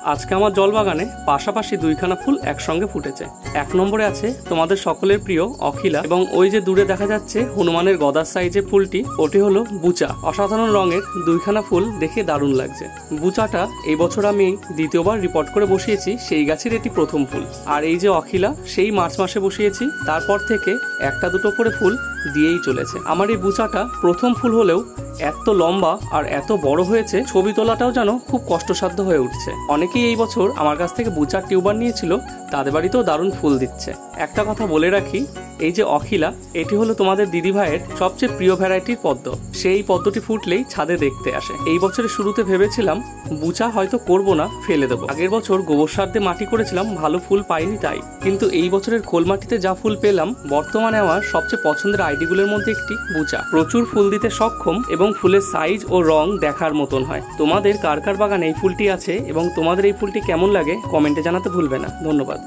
আজকে আমার জল বাগানে পাশাপাশি দুইখানা ফুল একসঙ্গে ফুটেছে। এক নম্বরে আছে তোমাদের সকলের প্রিয় অখিলা, এবং ওই যে দূরে দেখা যাচ্ছে হনুমানের গদার সাইজে ফুলটি, ওটি হলো বুচা। অসাধারণ রঙের দুইখানা ফুল দেখে দারুণ লাগছে। বুচাটা এই বছর আমি দ্বিতীয়বার রিপোর্ট করে বসিয়েছি, সেই গাছের এটি প্রথম ফুল। আর এই যে অখিলা, সেই মার্চ মাসে বসিয়েছি, তারপর থেকে একটা দুটো করে ফুল দিয়েই চলেছে। আমার এই বুচাটা প্রথম ফুল হলেও এত লম্বা আর এত বড় হয়েছে, ছবি তোলাটাও যেন খুব কষ্টসাধ্য হয়ে উঠছে। অনেকেই এই বছর আমার কাছ থেকে বুচার টিউবার নিয়েছিল, তাদের বাড়িতেও দারুণ ফুল দিচ্ছে। একটা কথা বলে রাখি, এই যে অখিলা, এটি হলো তোমাদের দিদি ভাইয়ের সবচেয়ে প্রিয় ভ্যারাইটির পদ্ম। সেই পদ্মটি ফুটলেই ছাদে দেখতে আসে। এই বছরের শুরুতে ভেবেছিলাম বুচা হয়তো করব না, ফেলে দেবো। আগের বছর গোবর সার দিয়ে মাটি করেছিলাম, ভালো ফুল পাইনি তাই। কিন্তু এই বছরের খোল মাটিতে যা ফুল পেলাম, বর্তমানে আমার সবচেয়ে পছন্দের আইডিগুলোর মধ্যে একটি বুচা। প্রচুর ফুল দিতে সক্ষম এবং ফুলের সাইজ ও রং দেখার মতন হয়। তোমাদের কার কার বাগানে এই ফুলটি আছে এবং তোমাদের এই ফুলটি কেমন লাগে কমেন্টে জানাতে ভুলবে না। ধন্যবাদ।